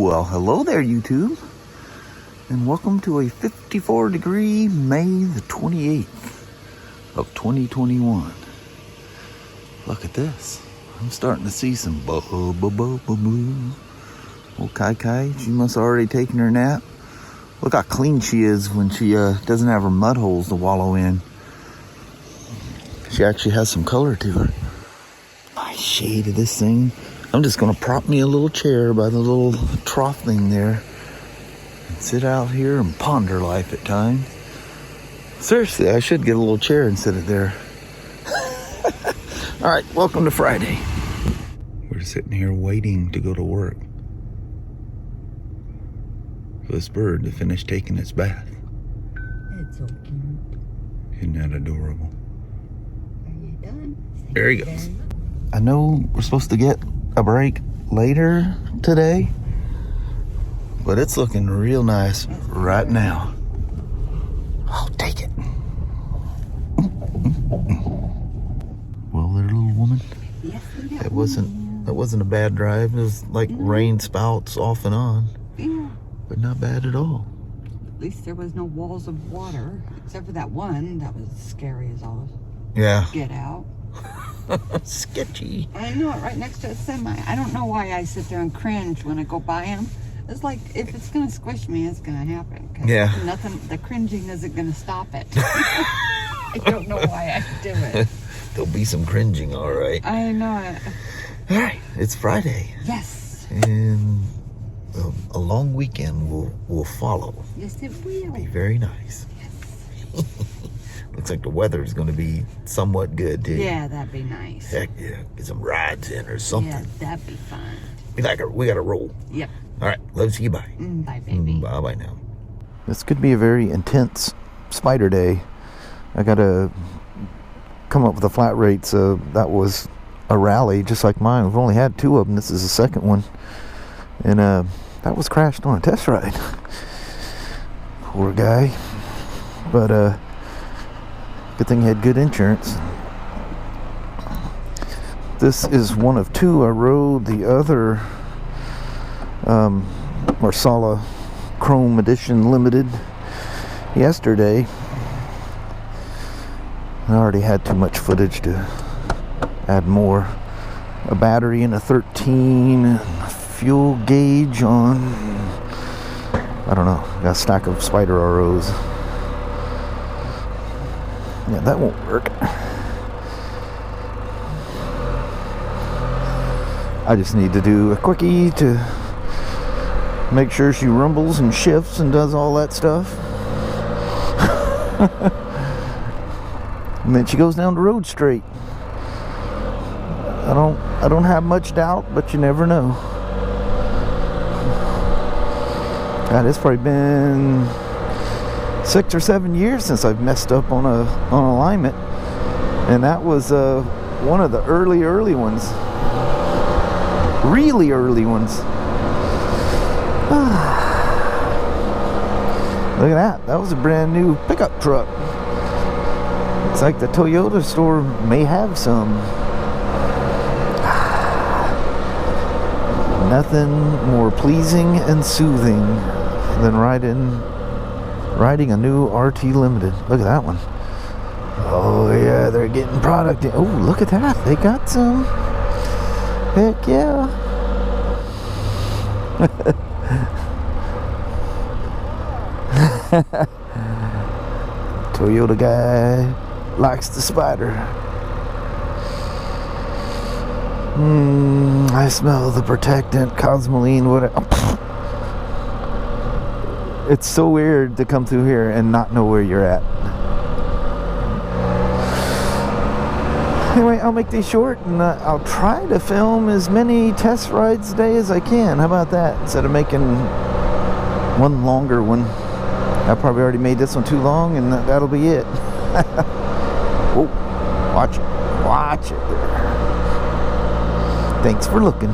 Well, hello there, YouTube, and welcome to a 54-degree May the 28th of 2021. Look at this. I'm starting to see some boo. Old Kai, she must have already taken her nap. Look how clean she is when she doesn't have her mud holes to wallow in. She actually has some color to her. Nice shade of this thing. I'm just going to prop me a little chair by the little trough thing there and sit out here and ponder life at times. Seriously, I should get a little chair and sit it there. All right, welcome to Friday. We're sitting here waiting to go to work for this bird to finish taking its bath. It's so cute. Isn't that adorable? Are you done? There he goes. I know we're supposed to get a break later today, but it's looking real nice right now. I'll take it. Well, there, little woman. Yes, That wasn't a bad drive. It was like rain spouts off and on, but not bad at all. At least there was no walls of water, except for that one that was scary as all. Yeah. Get out. Sketchy. I know it, right next to a semi. I don't know why I sit there and cringe when I go by them. It's like, if it's gonna squish me, it's gonna happen. Yeah. Nothing. The cringing isn't gonna stop it. I don't know why I do it. There'll be some cringing, all right. I know it. All right, it's Friday. Yes. And a long weekend will follow. Yes, it will. Be very nice. Yes. Looks like the weather is going to be somewhat good, too. Yeah, that'd be nice. Heck yeah. Get some rides in or something. Yeah, that'd be fun. We got to roll. Yep. All right, love to see you. Bye. Bye, baby. Bye now. This could be a very intense spider day. I got to come up with a flat rate, so that was a rally just like mine. We've only had 2 of them. This is the second one. And that was crashed on a test ride. Poor guy. But good thing he had good insurance. This is one of 2 I rode. The other Marsala Chrome Edition Limited yesterday. I already had too much footage to add more. A battery and a 13 fuel gauge on, I don't know, got a stack of Spider ROs. Yeah, that won't work. I just need to do a quickie to make sure she rumbles and shifts and does all that stuff. And then she goes down the road straight. I don't have much doubt, but you never know. God, it's probably been 6 or 7 years since I've messed up on alignment, and that was one of the early ones, really early ones. Look at that. That was a brand new pickup truck. It's like the Toyota store may have some. Nothing more pleasing and soothing than riding a new RT Limited. Look at that one. Oh yeah, they're getting product in. Oh, look at that. They got some. Heck yeah. Toyota guy likes the Spider. I smell the protectant, cosmoline, whatever. It's so weird to come through here and not know where you're at. Anyway, I'll make these short, and I'll try to film as many test rides a day as I can. How about that? Instead of making one longer one. I probably already made this one too long, and that'll be it. Oh, watch it. Watch it there. Thanks for looking.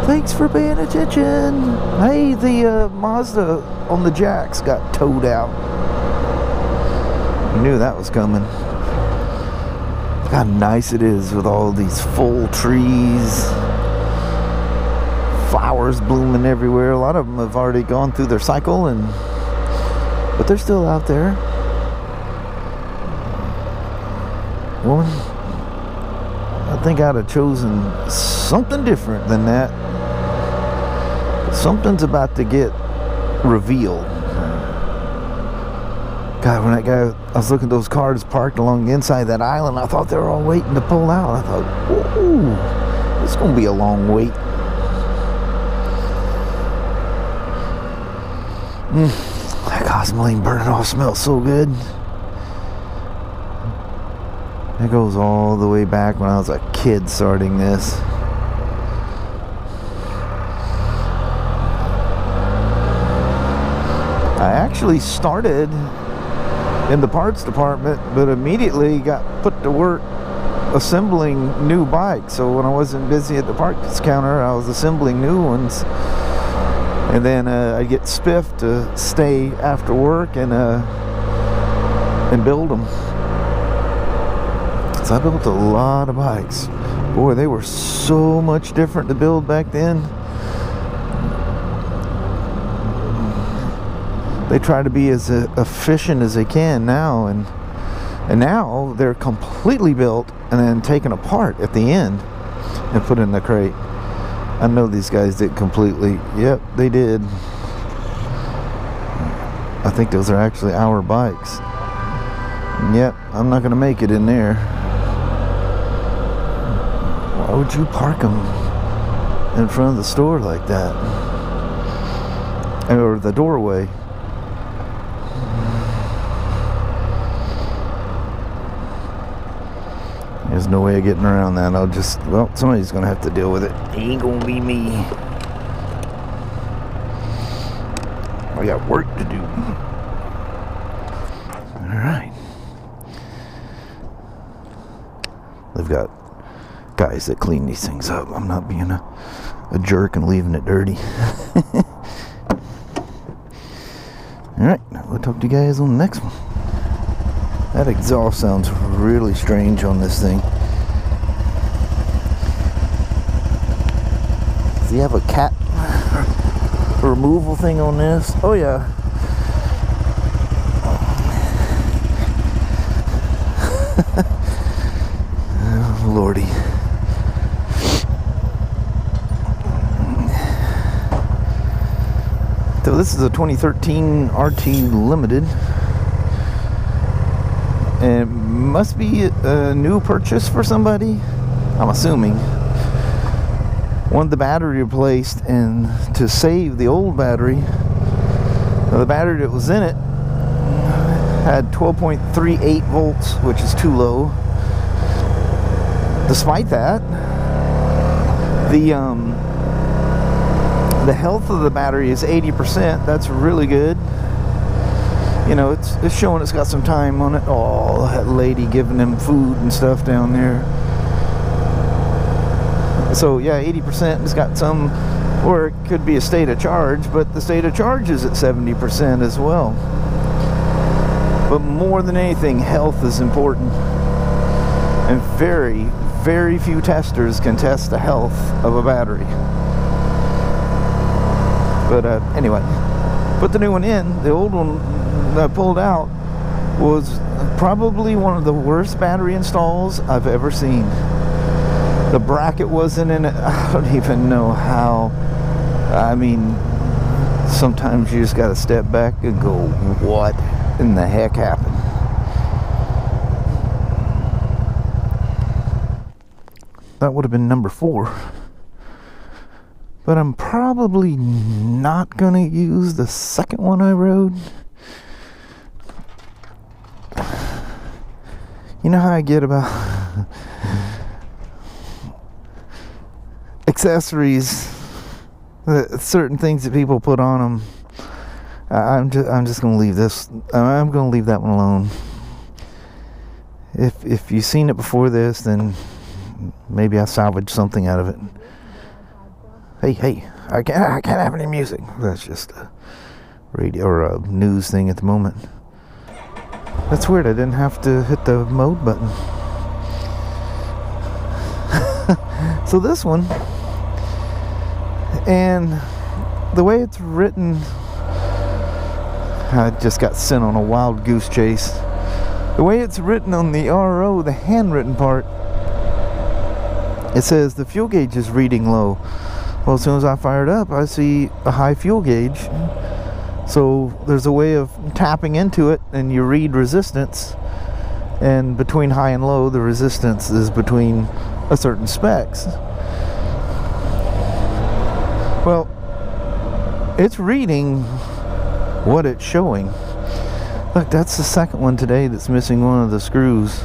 Thanks for paying attention. Hey, the Mazda on the jacks got towed out. I knew that was coming. Look how nice it is with all these full trees, flowers blooming everywhere. A lot of them have already gone through their cycle, but they're still out there. Woman, I think I'd have chosen something different than that. Something's about to get revealed. God, when that guy, I was looking at those cars parked along the inside of that island, I thought they were all waiting to pull out. I thought, ooh, it's going to be a long wait. That gasoline burning off smells so good. It goes all the way back when I was a kid starting this. I actually started in the parts department, but immediately got put to work assembling new bikes. So when I wasn't busy at the parts counter, I was assembling new ones, and then I get spiffed to stay after work and build them. So I built a lot of bikes. Boy, they were so much different to build back then. They try to be as efficient as they can now, and now they're completely built and then taken apart at the end and put in the crate. I know these guys did completely. Yep, they did. I think those are actually our bikes. Yep, I'm not gonna make it in there. Why would you park them in front of the store like that? Or the doorway? There's no way of getting around that. Well, somebody's gonna have to deal with it. It ain't gonna be me. I got work to do. Alright. They've got guys that clean these things up. I'm not being a jerk and leaving it dirty. Alright, we'll talk to you guys on the next one. That exhaust sounds really strange on this thing. Does he have a cat removal thing on this? Oh yeah. Oh, Lordy. So this is a 2013 RT Limited. And it must be a new purchase for somebody, I'm assuming. Wanted the battery replaced, and to save the old battery, the battery that was in it had 12.38 volts, which is too low. Despite that, the health of the battery is 80%. That's really good. You know, it's showing it's got some time on it. Oh, that lady giving them food and stuff down there. So yeah, 80%. It's got some, or it could be a state of charge, but the state of charge is at 70% as well. But more than anything, health is important, and very, very few testers can test the health of a battery. But anyway, put the new one in. The old one that I pulled out was probably one of the worst battery installs I've ever seen. The bracket wasn't in it. I don't even know how. I mean, sometimes you just gotta step back and go, what in the heck happened? That would have been number 4. But I'm probably not gonna use the second one I rode. You know how I get about accessories, certain things that people put on them. I'm just gonna leave this. I'm gonna leave that one alone. If you've seen it before this, then maybe I salvaged something out of it. Hey! I can't have any music. That's just a radio or a news thing at the moment. That's weird. I didn't have to hit the mode button. So this one And the way it's written, I just got sent on a wild goose chase. The way it's written on the RO, the handwritten part, it says the fuel gauge is reading low. Well, as soon as I fire it up, I see a high fuel gauge. So there's a way of tapping into it, and you read resistance. And between high and low, the resistance is between a certain specs. Well, it's reading what it's showing. Look, that's the second one today that's missing one of the screws.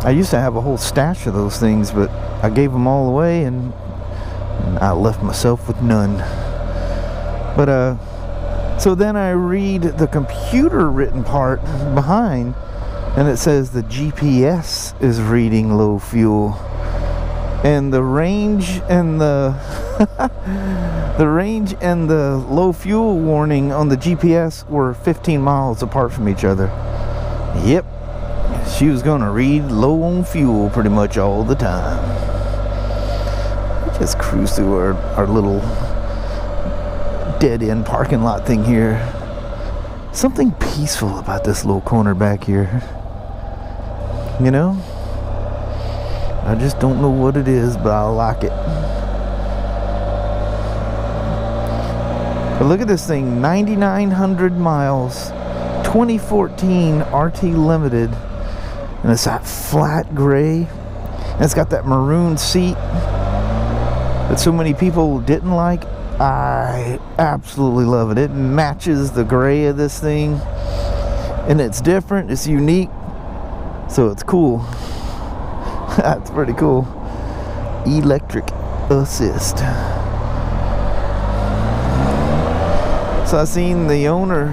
I used to have a whole stash of those things, but I gave them all away and I left myself with none. But so then I read the computer written part behind, and it says the GPS is reading low fuel, and the range and the the range and the low fuel warning on the GPS were 15 miles apart from each other. Yep, she was gonna read low on fuel pretty much all the time. We just cruise through our little dead-end parking lot thing here. Something peaceful about this little corner back here. You know? I just don't know what it is, but I like it. But look at this thing, 9,900 miles, 2014 RT Limited, and it's that flat gray, and it's got that maroon seat that so many people didn't like. I absolutely love it. It matches the gray of this thing, and it's different, it's unique, so it's cool. That's pretty cool. Electric assist. So I seen the owner,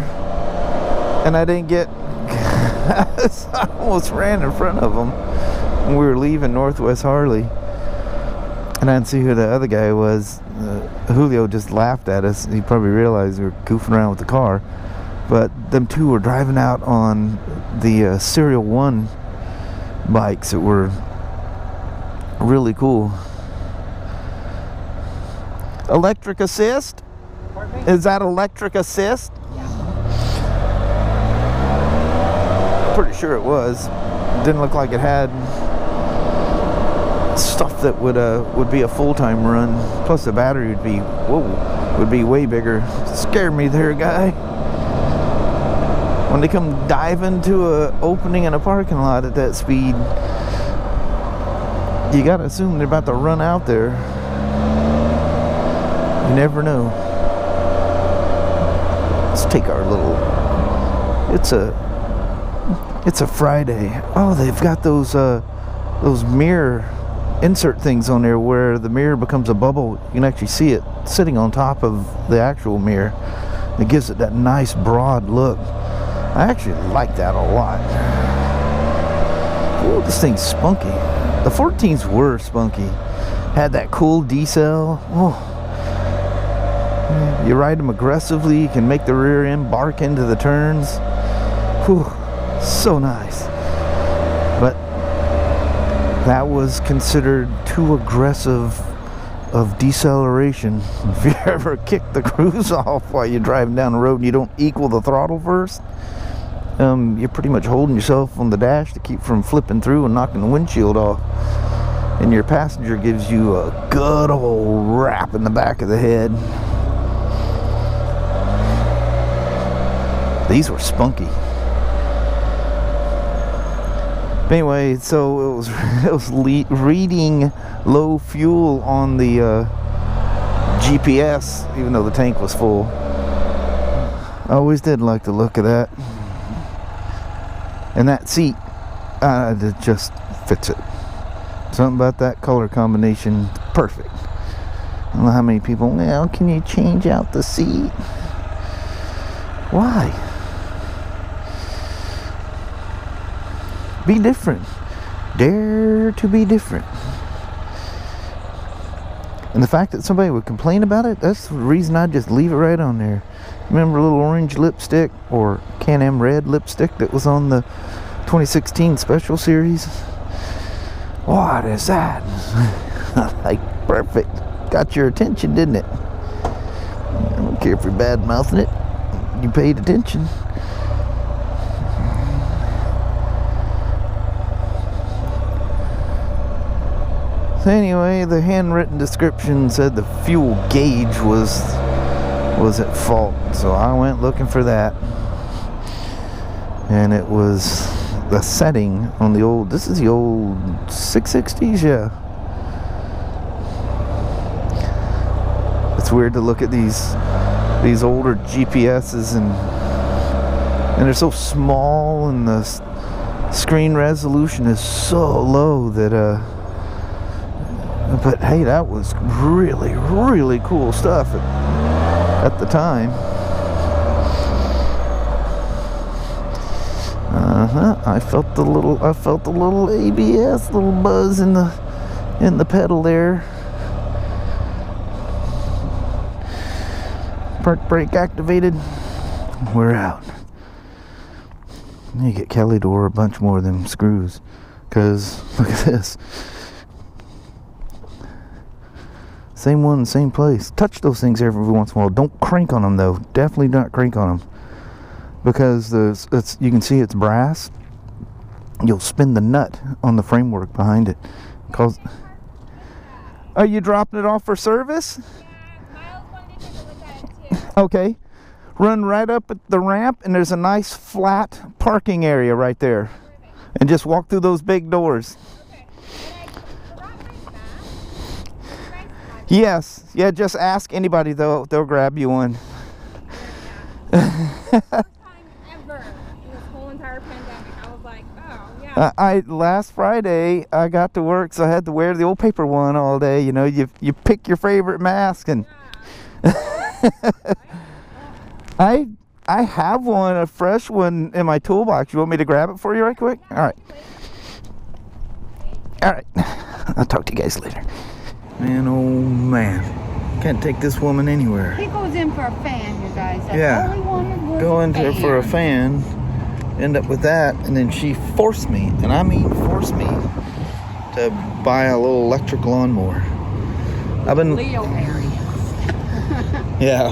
and I didn't get I almost ran in front of him when we were leaving Northwest Harley, and I didn't see who the other guy was. Julio just laughed at us. He probably realized we were goofing around with the car, but them two were driving out on the Serial 1 bikes that were really cool. Electric assist? Is that electric assist? Yeah. Pretty sure it was. Didn't look like it had stuff that would be a full-time run. Plus the battery would be way bigger. Scared me there, guy. When they come dive into a opening in a parking lot at that speed, you gotta assume they're about to run out there. You never know. Let's take our little, it's a Friday. Oh, they've got those mirror insert things on there where the mirror becomes a bubble. You can actually see it sitting on top of the actual mirror. It gives it that nice broad look. I actually like that a lot. Ooh, this thing's spunky. The 14s were spunky. Had that cool decel. Oh. You ride them aggressively, you can make the rear end bark into the turns. Whew, so nice. But that was considered too aggressive of deceleration. If you ever kick the cruise off while you're driving down the road and you don't equal the throttle first, you're pretty much holding yourself on the dash to keep from flipping through and knocking the windshield off. And your passenger gives you a good old rap in the back of the head. These were spunky. But anyway, so it was reading low fuel on the GPS, even though the tank was full. I always did like the look of that. And that seat, it just fits it. Something about that color combination, perfect. I don't know how many people, well, can you change out the seat? Why? Be different. Dare to be different. And the fact that somebody would complain about it, that's the reason I just leave it right on there. Remember a little orange lipstick or Can-Am red lipstick that was on the 2016 Special Series? What is that? Like, perfect. got your attention, didn't it? I don't care if you're bad mouthing it. You paid attention. So anyway, the handwritten description said the fuel gauge was at fault. So I went looking for that. And it was the setting on the old, this is the old 660s, yeah. It's weird to look at these older GPSs and they're so small and the screen resolution is so low that but hey, that was really cool stuff at the time. I felt the little ABS, little buzz in the pedal there. Park brake activated. We're out. You get Kelly to order a bunch more of them screws, cause look at this. Same one, same place. Touch those things every once in a while. Don't crank on them though. Definitely not crank on them, because you can see it's brass. You'll spin the nut on the framework behind it. Are you dropping it off for service? Okay, run right up at the ramp and there's a nice flat parking area right there. And just walk through those big doors. Yes, yeah, just ask anybody, they'll grab you one. Last Friday I got to work, so I had to wear the old paper one all day. You know, you pick your favorite mask and I have one, a fresh one in my toolbox. You want me to grab it for you right quick? All right. I'll talk to you guys later. Man, oh man, can't take this woman anywhere. He goes in for a fan, you guys. That's yeah, all he wanted was go into for a fan, end up with that, and then she forced me, and I mean forced me, to buy a little electric lawnmower. I've been Leo area. Yeah,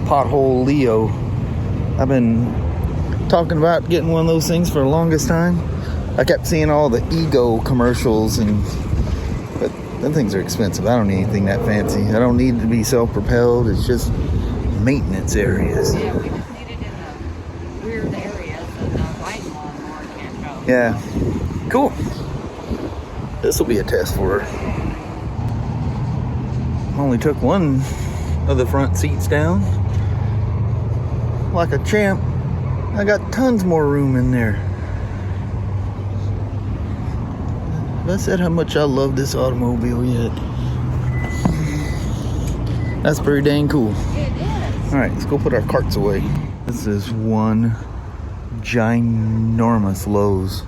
pothole Leo. I've been talking about getting one of those things for the longest time. I kept seeing all the Ego commercials, but them things are expensive. I don't need anything that fancy. I don't need it to be self-propelled. It's just maintenance areas. Yeah, we just need it in the weird areas that the light lawnmower can't go. Yeah, cool. This will be a test for her. Only took one of the front seats down. Like a champ. I got tons more room in there. Have I said how much I love this automobile yet? That's pretty dang cool. It is. Alright, let's go put our carts away. This is one ginormous Lowe's.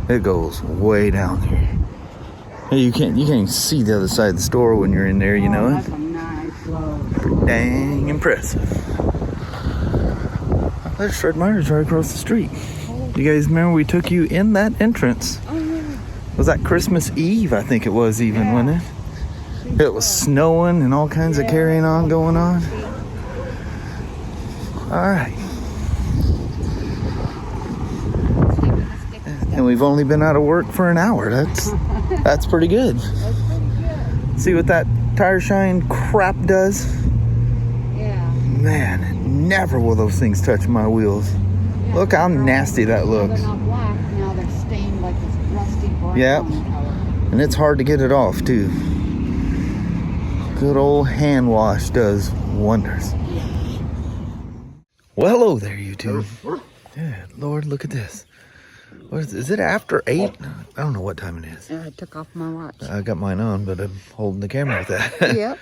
It goes way down here. Hey, you can't even see the other side of the store when you're in there, you know it? That's a nice Lowe's. Pretty dang impressive. There's Fred Meyer's right across the street. You guys remember we took you in that entrance? Oh, yeah. Was that Christmas Eve? I think it was even, Yeah. wasn't it? It was snowing and all kinds of carrying on going on. Alright. And we've only been out of work for an hour. That's pretty good. That's pretty good. See what that tire shine crap does? Yeah. Man, never will those things touch my wheels. Yeah. Look how nasty that Now looks. they're not black. Now they're stained like this rusty brown Yep. color. And it's hard to get it off too. Good old hand wash does wonders. Well, hello there, YouTube. Yeah, Lord, look at this. What is it after 8? I don't know what time it is. I took off my watch. I got mine on, but I'm holding the camera with that. Yep.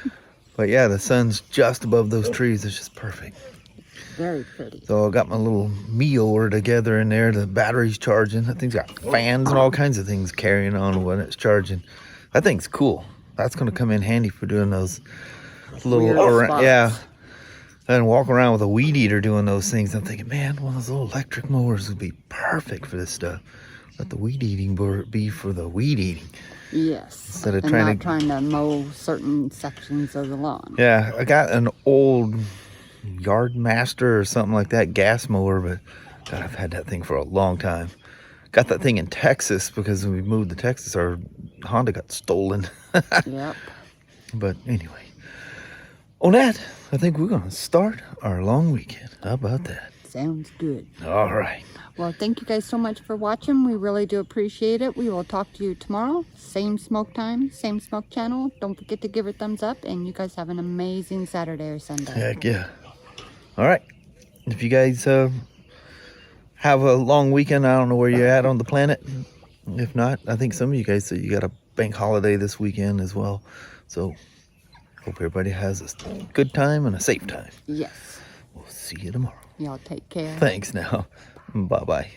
But yeah, the sun's just above those trees. It's just perfect. Very pretty. So I got my little meal together in there. The battery's charging. That thing's got fans and all kinds of things carrying on when it's charging. That thing's cool. That's going to come in handy for doing those little, yeah. And walk around with a weed eater doing those things. I'm thinking, man, one of those little electric mowers would be perfect for this stuff. Let the weed eating be for the weed eating. Yes. Instead of and trying not to trying to mow certain sections of the lawn. Yeah, I got an old Yard Master or something like that gas mower, but God, I've had that thing for a long time. Got that thing in Texas because when we moved to Texas, our Honda got stolen. Yep. But anyway, on that, I think we're gonna start our long weekend. How about that? Sounds good. All right. Well, thank you guys so much for watching. We really do appreciate it. We will talk to you tomorrow. Same smoke time, same smoke channel. Don't forget to give it a thumbs up. And you guys have an amazing Saturday or Sunday. Heck yeah. All right. If you guys have a long weekend, I don't know where you're at on the planet. If not, I think some of you guys said you got a bank holiday this weekend as well. So hope everybody has a good time and a safe time. Yes. We'll see you tomorrow. Y'all take care. Thanks now. Bye-bye.